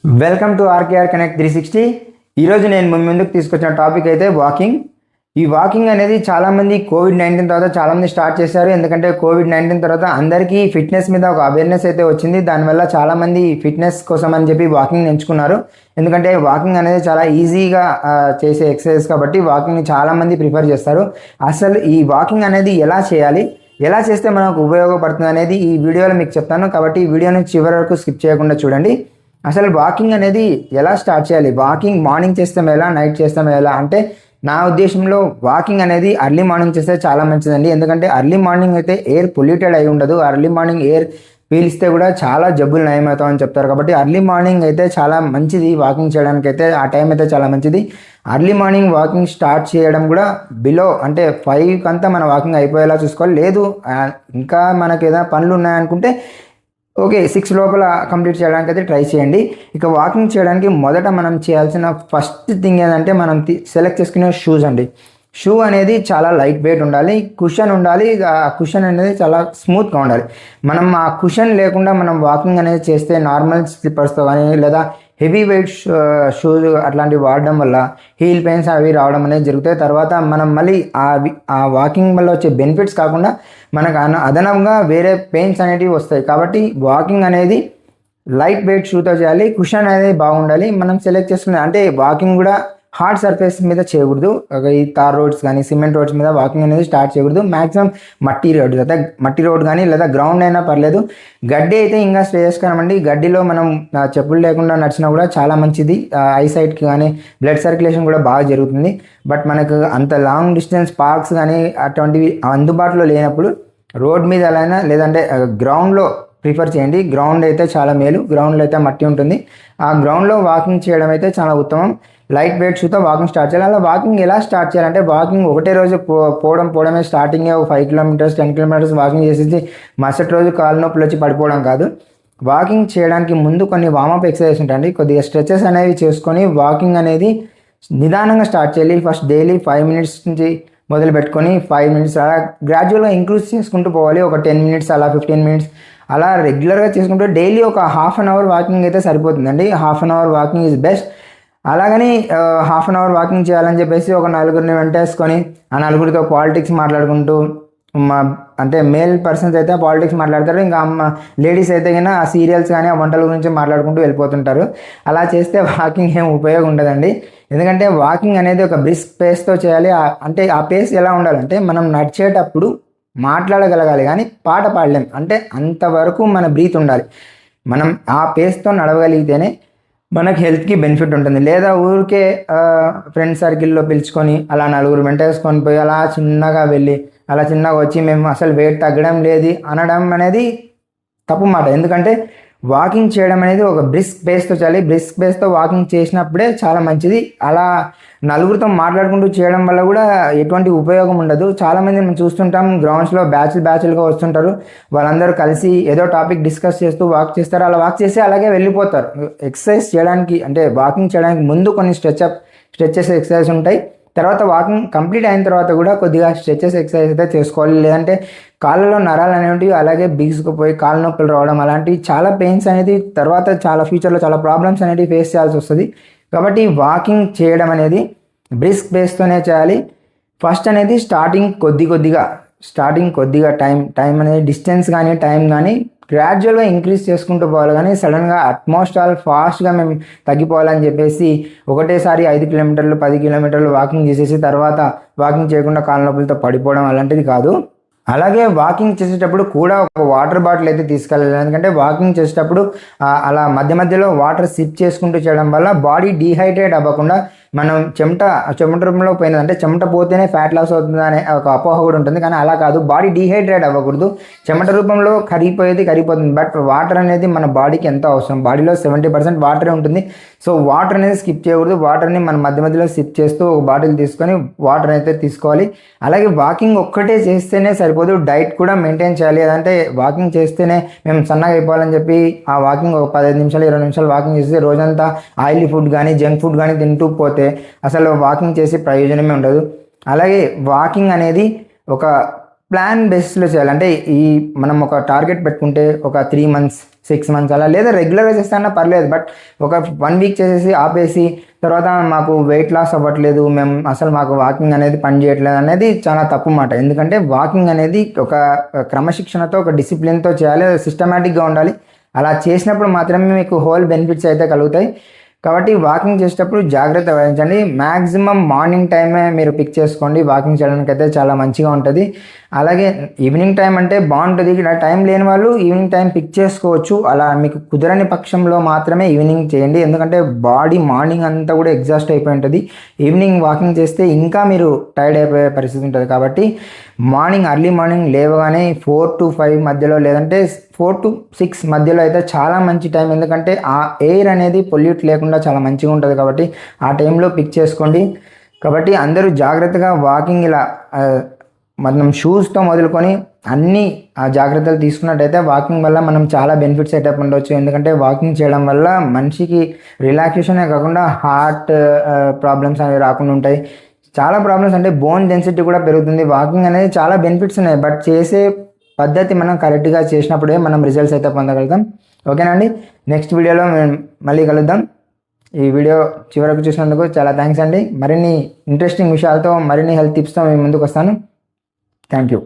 Welcome to RKR connect 360. ఈరోజు నేను ముందుకు తీసుకొచ్చిన టాపిక్ అయితే వాకింగ్. ఈ వాకింగ్ అనేది చాలామంది కోవిడ్-19 తర్వాత చాలామంది స్టార్ట్ చేశారు. ఎందుకంటే కోవిడ్-19 తర్వాత అందరికీ ఫిట్నెస్ మీద ఒక అవేర్నెస్ అయితే వచ్చింది. దానివల్ల చాలామంది ఫిట్నెస్ కోసం అని చెప్పి వాకింగ్ ఎంచుకున్నారు. ఎందుకంటే వాకింగ్ అనేది చాలా ఈజీగా చేసే ఎక్సర్సైజ్ కాబట్టి వాకింగ్ని చాలామంది ప్రిఫర్ చేస్తారు. అసలు ఈ వాకింగ్ అనేది ఎలా చేయాలి, ఎలా చేస్తే మనకు ఉపయోగపడుతుంది అనేది ఈ వీడియోలో మీకు చెప్తాను. కాబట్టి ఈ వీడియోని చివరి వరకు స్కిప్ చేయకుండా చూడండి. అసలు వాకింగ్ అనేది ఎలా స్టార్ట్ చేయాలి, వాకింగ్ మార్నింగ్ చేస్తాం ఎలా, నైట్ చేస్తాం ఎలా అంటే నా ఉద్దేశంలో వాకింగ్ అనేది ఎర్లీ మార్నింగ్ చేస్తే చాలా మంచిదండి. ఎందుకంటే ఎర్లీ మార్నింగ్ అయితే ఎయిర్ పొల్యూటెడ్ అయి ఉండదు. ఎర్లీ మార్నింగ్ ఎయిర్ పీలిస్తే కూడా చాలా జబ్బులు నయమవుతామని చెప్తారు. కాబట్టి ఎర్లీ మార్నింగ్ అయితే చాలా మంచిది వాకింగ్ చేయడానికి. అయితే ఆ టైం అయితే చాలా మంచిది. ఎర్లీ మార్నింగ్ వాకింగ్ స్టార్ట్ చేయడం కూడా బిలో అంటే 5 అంతా మన వాకింగ్ అయిపోయేలా చూసుకోవాలి. లేదు ఇంకా మనకి ఏదైనా పనులు ఉన్నాయనుకుంటే ఓకే 6 లోపల కంప్లీట్ చేయడానికి అయితే ట్రై చేయండి. ఇక వాకింగ్ చేయడానికి మొదట మనం చేయాల్సిన ఫస్ట్ థింగ్ ఏంటంటే మనం సెలెక్ట్ చేసుకునే షూస్ అండి. షూ అనేది చాలా లైట్ వెయిట్ ఉండాలి, కుషన్ ఉండాలి. ఆ కుషన్ అనేది చాలా స్మూత్గా ఉండాలి. మనం ఆ కుషన్ లేకుండా మనం వాకింగ్ అనేది చేస్తే నార్మల్ స్లిప్పర్స్తో కానీ లేదా హెవీ వెయిట్ షూస్ అట్లాంటివి వాడడం వల్ల హీల్ పెయిన్స్ అవి రావడం అనేది జరుగుతాయి. తర్వాత మనం మళ్ళీ ఆ వాకింగ్ వల్ల వచ్చే బెనిఫిట్స్ కాకుండా మనకు అదనంగా వేరే పెయిన్స్ అనేటివి వస్తాయి. కాబట్టి వాకింగ్ అనేది లైట్ వెయిట్ షూతో చేయాలి. కుషన్ అనేది బాగుండాలి. మనం సెలెక్ట్ చేసుకునే అంటే వాకింగ్ కూడా హార్డ్ సర్ఫేస్ మీద చేయకూడదు. ఈ తార్ రోడ్స్ కానీ సిమెంట్ రోడ్స్ మీద వాకింగ్ అనేది స్టార్ట్ చేయకూడదు. మ్యాక్సిమం మట్టి రోడ్ కానీ లేదా గ్రౌండ్ అయినా పర్లేదు. గడ్డి అయితే ఇంకా శ్రేయస్కరం అండి. గడ్డిలో మనం చెప్పులు లేకుండా నడిచినా కూడా చాలా మంచిది. ఐసైట్కి కానీ బ్లడ్ సర్క్యులేషన్ కూడా బాగా జరుగుతుంది. బట్ మనకు అంత లాంగ్ డిస్టెన్స్ పార్క్స్ కానీ అటువంటివి అందుబాటులో లేనప్పుడు రోడ్ మీద ఎలా లేదంటే గ్రౌండ్లో ప్రిఫర్ చేయండి. గ్రౌండ్ అయితే చాలా మేలు. గ్రౌండ్లో అయితే మట్టి ఉంటుంది. ఆ గ్రౌండ్లో వాకింగ్ చేయడం అయితే చాలా ఉత్తమం. లైట్ వెయిట్ షూతో వాకింగ్ స్టార్ట్ చేయాలి. అలా వాకింగ్ ఎలా స్టార్ట్ చేయాలంటే వాకింగ్ ఒకటే రోజు పోవడమే స్టార్టింగే 5 కిలోమీటర్స్ 10 కిలోమీటర్స్ వాకింగ్ చేసేసి మరుసటి రోజు కాలు నొప్పులు వచ్చి పడిపోవడం కాదు. వాకింగ్ చేయడానికి ముందు కొన్ని వార్మప్ ఎక్సర్సైజ్ ఉంటాయండి. కొద్దిగా స్ట్రెచెస్ అనేవి చేసుకొని వాకింగ్ అనేది నిదానంగా స్టార్ట్ చేయాలి. ఫస్ట్ డైలీ 5 మినిట్స్ నుంచి మొదలు పెట్టుకొని 5 మినిట్స్ అలా గ్రాడ్యువల్గా ఇంక్రీజ్ చేసుకుంటూ పోవాలి. ఒక 10 మినిట్స్ అలా 15 మినిట్స్ అలా రెగ్యులర్గా చేసుకుంటూ డైలీ ఒక హాఫ్ అన్ అవర్ వాకింగ్ అయితే సరిపోతుందండి. Half an hour walking is best. అలాగని హాఫ్ అన్ అవర్ వాకింగ్ చేయాలని చెప్పేసి ఒక 4 వెంటేసుకొని ఆ 4 పాలిటిక్స్ మాట్లాడుకుంటూ అంటే మేల్ పర్సన్స్ అయితే పాలిటిక్స్ మాట్లాడతారు. ఇంకా లేడీస్ అయితే కన్నా ఆ సీరియల్స్ కానీ ఆ వంటల గురించి మాట్లాడుకుంటూ వెళ్ళిపోతుంటారు. అలా చేస్తే వాకింగ్ ఏం ఉపయోగం ఉండదండి. ఎందుకంటే వాకింగ్ అనేది ఒక బ్రిస్క్ పేస్తో చేయాలి. అంటే ఆ పేస్ ఎలా ఉండాలంటే మనం నడిచేటప్పుడు మాట్లాడగలగాలి కానీ పాట పాడలేం. అంటే అంతవరకు మన బ్రీత్ ఉండాలి. మనం ఆ పేస్తో నడవగలిగితేనే మనకు హెల్త్కి బెనిఫిట్ ఉంటుంది. లేదా ఊరికే ఫ్రెండ్ సర్కిల్లో పిలుచుకొని అలా 4 వెంటేసుకొని పోయి అలా చిన్నగా వెళ్ళి అలా చిన్నగా వచ్చి మేము అసలు వెయిట్ తగ్గడం లేదు అనడం అనేది తప్పు మాట. ఎందుకంటే వాకింగ్ చేయడం అనేది ఒక బ్రిస్క్ బేస్తో చేయాలి. బ్రిస్క్ బేస్తో వాకింగ్ చేసినప్పుడే చాలా మంచిది. అలా 4 మాట్లాడుకుంటూ చేయడం వల్ల కూడా ఎటువంటి ఉపయోగం ఉండదు. చాలామంది మనం చూస్తుంటాం గ్రౌండ్స్లో బ్యాచ్లుగా వస్తుంటారు. వాళ్ళందరూ కలిసి ఏదో టాపిక్ డిస్కస్ చేస్తూ వాక్ చేస్తారు. అలా వాక్ చేసి అలాగే వెళ్ళిపోతారు. ఎక్సర్సైజ్ చేయడానికి అంటే వాకింగ్ చేయడానికి ముందు కొన్ని స్ట్రెచెస్ ఎక్సర్సైజ్ ఉంటాయి. తర్వాత వాకింగ్ కంప్లీట్ అయిన తర్వాత కూడా కొద్దిగా స్ట్రెచెస్ ఎక్సర్సైజ్ అయితే చేసుకోవాలి. లేదంటే కాళ్ళలో నరాలు అనేవి అలాగే బిగుసుకుపోయి కాళ్ళ నొప్పులు రావడం అలాంటివి చాలా పెయిన్స్ అనేది తర్వాత చాలా ఫ్యూచర్లో చాలా ప్రాబ్లమ్స్ అనేవి ఫేస్ చేయాల్సి వస్తుంది. కాబట్టి వాకింగ్ చేయడం అనేది బ్రిస్క్ బేస్తోనే చేయాలి. ఫస్ట్ అనేది స్టార్టింగ్ కొద్దిగా టైం అనేది డిస్టెన్స్ కానీ టైం కానీ గ్రాడ్యువల్గా ఇంక్రీజ్ చేసుకుంటూ పోవాలి. కానీ సడన్గా అట్మోస్ఫియర్ ఫాస్ట్గా మేము తగ్గిపోవాలని చెప్పేసి ఒకటేసారి 5 కిలోమీటర్లు 10 కిలోమీటర్లు వాకింగ్ చేసేసి తర్వాత వాకింగ్ చేయకుండా కాళ్ళ నొప్పులతో పడిపోవడం అలాంటిది కాదు. అలాగే వాకింగ్ చేసేటప్పుడు కూడా ఒక వాటర్ బాటిల్ అయితే తీసుకెళ్ళాలి. ఎందుకంటే వాకింగ్ చేసేటప్పుడు అలా మధ్యలో వాటర్ సిప్ చేసుకుంటూ చేయడం వల్ల బాడీ డీహైడ్రేట్ అవ్వకుండా మనం చెమట రూపంలో పోయినది అంటే చెమట పోతేనే ఫ్యాట్ లాస్ అవుతుంది అనే ఒక అపోహ కూడా ఉంటుంది. కానీ అలా కాదు, బాడీ డీహైడ్రేట్ అవ్వకూడదు. చెమట రూపంలో కరిగిపోతుంది. బట్ వాటర్ అనేది మన బాడీకి ఎంతో అవసరం. బాడీలో 70% వాటరే ఉంటుంది. సో వాటర్ అనేది స్కిప్ చేయకూడదు. వాటర్ని మనం మధ్యలో సిప్ చేస్తూ ఒక బాటిల్ తీసుకొని వాటర్ అయితే తీసుకోవాలి. అలాగే వాకింగ్ ఒక్కటే చేస్తేనే సరిపోదు, డైట్ కూడా మెయింటైన్ చేయాలి. అదంటే వాకింగ్ చేస్తేనే మేము సన్నగా అయిపోవాలని చెప్పి ఆ వాకింగ్ ఒక 15 నిమిషాలు 20 నిమిషాలు వాకింగ్ చేస్తే రోజంతా ఆయిలీ ఫుడ్ కానీ జంక్ ఫుడ్ కానీ తింటూ పోతే అసలు వాకింగ్ చేసి ప్రయోజనమే ఉండదు. అలాగే వాకింగ్ అనేది ఒక ప్లాన్ బేస్లో చేయాలి. అంటే మనం ఒక టార్గెట్ పెట్టుకుంటే ఒక 3 మంత్స్ 6 months అలా, లేదా రెగ్యులర్గా చేస్తానా పర్లేదు. బట్ ఒక 1 week చేసేసి ఆపేసి తర్వాత మాకు వెయిట్ లాస్ అవ్వట్లేదు, మేము అసలు మాకు వాకింగ్ అనేది పని చేయట్లేదు అనేది చాలా తప్పు మాట. ఎందుకంటే వాకింగ్ అనేది ఒక క్రమశిక్షణతో, ఒక డిసిప్లిన్తో చేయాలి, సిస్టమేటిక్గా ఉండాలి. అలా చేసినప్పుడు మాత్రమే మీకు హోల్ బెనిఫిట్స్ అయితే కలుగుతాయి. కాబట్టి వాకింగ్ చేసేటప్పుడు జాగ్రత్త వహించండి. మ్యాక్సిమం మార్నింగ్ టైమే మీరు పిక్ చేసుకోండి. వాకింగ్ చేయడానికి అయితే చాలా మంచిగా ఉంటుంది. అలాగే ఈవినింగ్ టైం అంటే బాగుంటుంది. ఇలా టైం లేని వాళ్ళు ఈవినింగ్ టైం పిక్ చేసుకోవచ్చు. అలా మీకు కుదరని పక్షంలో మాత్రమే ఈవినింగ్ చేయండి. ఎందుకంటే బాడీ మార్నింగ్ అంతా కూడా ఎగ్జాస్ట్ అయిపోయి ఉంటుంది. ఈవినింగ్ వాకింగ్ చేస్తే ఇంకా మీరు టైర్డ్ అయిపోయే పరిస్థితి ఉంటుంది. కాబట్టి ఎర్లీ మార్నింగ్ లేవగానే 4 to 5 మధ్యలో, లేదంటే 4 to 6 మధ్యలో అయితే చాలా మంచి టైం. ఎందుకంటే ఆ ఎయిర్ అనేది పొల్యూట్ లేకుండా చాలా మంచిగా ఉంటుంది. కాబట్టి ఆ టైంలో పిక్ చేసుకోండి. కాబట్టి అందరూ జాగ్రత్తగా వాకింగ్ ఇలా మనం షూస్తో మొదలుకొని అన్ని ఆ జాగ్రత్తలు తీసుకున్నట్టయితే వాకింగ్ వల్ల మనం చాలా బెనిఫిట్స్ అయితే పొందవచ్చు. ఎందుకంటే వాకింగ్ చేయడం వల్ల మనిషికి రిలాక్సేషనే కాకుండా హార్ట్ ప్రాబ్లమ్స్ అనేవి రాకుండా ఉంటాయి. చాలా ప్రాబ్లమ్స్ అంటే బోన్ డెన్సిటీ కూడా పెరుగుతుంది. వాకింగ్ అనేది చాలా బెనిఫిట్స్ ఉన్నాయి. బట్ చేసే పద్ధతి మనం కరెక్ట్గా చేసినప్పుడే మనం రిజల్ట్స్ అయితే పొందగలుగుతాం. ఓకేనండి, నెక్స్ట్ వీడియోలో మేము మళ్ళీ కలుద్దాం. ఈ వీడియో చివరకు చూసినందుకు చాలా థ్యాంక్స్ అండి. మరిన్ని ఇంట్రెస్టింగ్ విషయాలతో, మరిన్ని హెల్త్ టిప్స్తో మేము ముందుకు వస్తాను. Thank you.